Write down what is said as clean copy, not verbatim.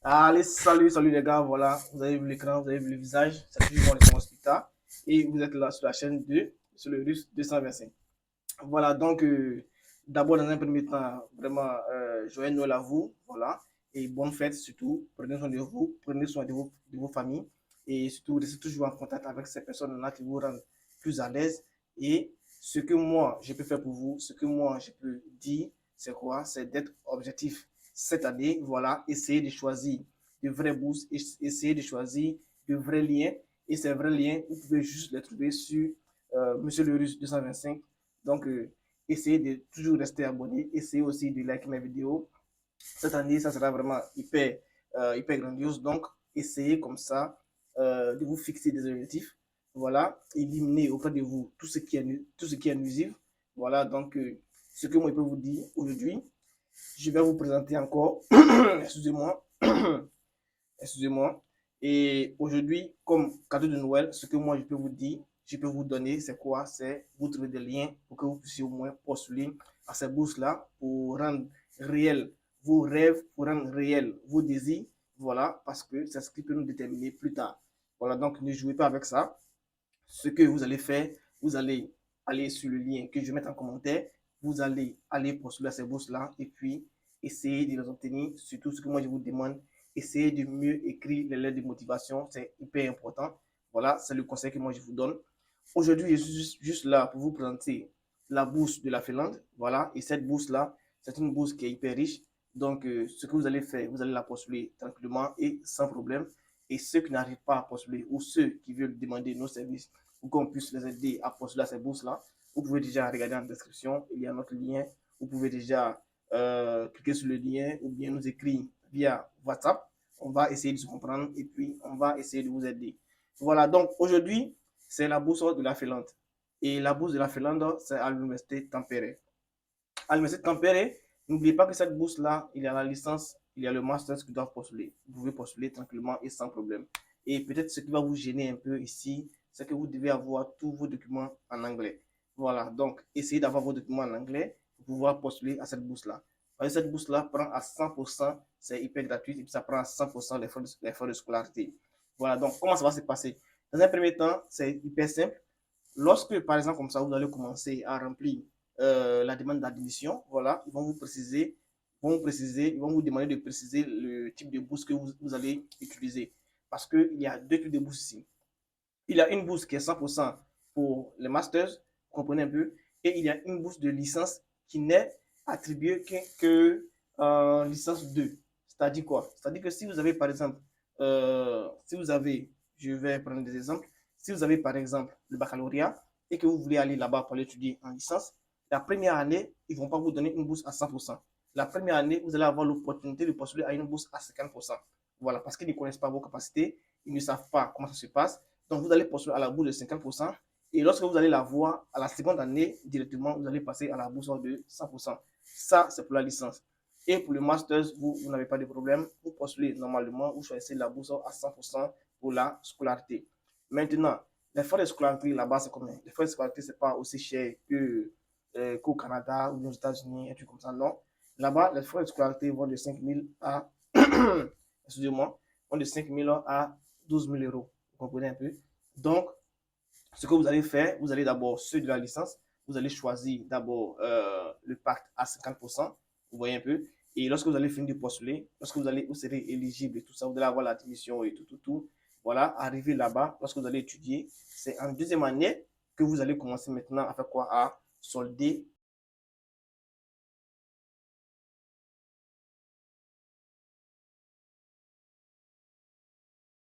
Allez, salut les gars, voilà, vous avez vu l'écran, vous avez vu le visage, c'est toujours moi, le hospital, et vous êtes là sur la chaîne de, sur le Russe 225. Voilà, donc, d'abord, dans un premier temps, vraiment, joyeux Noël à vous, voilà, et bonne fête surtout, prenez soin de vous, prenez soin de vos familles, et surtout, restez toujours en contact avec ces personnes-là qui vous rendent plus à l'aise, et ce que moi, je peux faire pour vous, ce que moi, je peux dire, c'est quoi? C'est d'être objectif cette année, voilà, essayer de choisir de vrais boosts, essayer de choisir de vrais liens, et ces vrais liens, vous pouvez juste les trouver sur Monsieur le Russe 225. Donc, essayez de toujours rester abonné, essayez aussi de liker mes vidéos. Cette année, ça sera vraiment hyper grandiose. Donc, essayez comme ça de vous fixer des objectifs. Voilà, éliminer auprès de vous tout ce qui est nuisible. Voilà, donc, ce que moi je peux vous dire aujourd'hui, je vais vous présenter encore, excusez-moi, excusez-moi. Et aujourd'hui, comme cadeau de Noël, ce que moi je peux vous dire, je peux vous donner, c'est quoi? C'est vous trouver des liens pour que vous puissiez au moins postuler à ces bourses-là pour rendre réel vos rêves, pour rendre réel vos désirs. Voilà, parce que c'est ce qui peut nous déterminer plus tard. Voilà, donc ne jouez pas avec ça. Ce que vous allez faire, vous allez aller sur le lien que je vais mettre en commentaire, vous allez aller postuler à ces bourses-là et puis essayer de les obtenir. Surtout ce que moi je vous demande, essayez de mieux écrire les lettres de motivation, c'est hyper important. Voilà, c'est le conseil que moi je vous donne. Aujourd'hui, je suis juste là pour vous présenter la bourse de la Finlande. Voilà, et cette bourse-là, c'est une bourse qui est hyper riche. Donc, ce que vous allez faire, vous allez la postuler tranquillement et sans problème. Et ceux qui n'arrivent pas à postuler ou ceux qui veulent demander nos services pour qu'on puisse les aider à postuler à ces bourses-là, vous pouvez déjà regarder en description, il y a notre lien. Vous pouvez déjà cliquer sur le lien ou bien nous écrire via WhatsApp. On va essayer de se comprendre et puis on va essayer de vous aider. Voilà, donc aujourd'hui, c'est la bourse de la Finlande. Et la bourse de la Finlande, c'est à l'université Tampere. À l'université Tampere, n'oubliez pas que cette bourse-là, il y a la licence, il y a le master qui doivent postuler. Vous pouvez postuler tranquillement et sans problème. Et peut-être ce qui va vous gêner un peu ici, c'est que vous devez avoir tous vos documents en anglais. Voilà, donc essayez d'avoir vos documents en anglais pour pouvoir postuler à cette bourse-là. Cette bourse-là prend à 100%, c'est hyper gratuit, et puis ça prend à 100% les frais de scolarité. Voilà, donc comment ça va se passer? Dans un premier temps, c'est hyper simple. Lorsque, par exemple, comme ça, vous allez commencer à remplir la demande d'admission, voilà, ils vont vous demander de préciser le type de bourse que vous allez utiliser. Parce qu'il y a deux types de bourses ici. Il y a une bourse qui est 100% pour les masters, vous comprenez un peu, et il y a une bourse de licence qui n'est attribuée que licence 2. C'est-à-dire quoi? C'est-à-dire que si vous avez, par exemple, si vous avez, je vais prendre des exemples, si vous avez, par exemple, le baccalauréat et que vous voulez aller là-bas pour l'étudier en licence, la première année, ils ne vont pas vous donner une bourse à 100%. La première année, vous allez avoir l'opportunité de postuler à une bourse à 50%. Voilà, parce qu'ils ne connaissent pas vos capacités, ils ne savent pas comment ça se passe. Donc, vous allez postuler à la bourse de 50%. Et lorsque vous allez la voir, à la seconde année, directement, vous allez passer à la bourse de 100%. Ça, c'est pour la licence. Et pour le master, vous n'avez pas de problème. Vous postulez normalement, vous choisissez la bourse à 100% pour la scolarité. Maintenant, les frais de scolarité là-bas, c'est combien? Les frais de scolarité, ce n'est pas aussi cher qu'au Canada ou aux États-Unis, et tout comme ça. Non. Là-bas, les frais de scolarité vont de 5 000 à, excusez-moi, vont de 5 000 à 12 000 euros. Vous comprenez un peu? Donc, ce que vous allez faire, vous allez d'abord, ceux de la licence, vous allez choisir d'abord le pacte à 50%, vous voyez un peu, et lorsque vous allez finir de postuler, lorsque vous serez éligible et tout ça, vous allez avoir l'admission et tout, voilà, arriver là-bas, lorsque vous allez étudier, c'est en deuxième année que vous allez commencer maintenant à faire quoi? À solder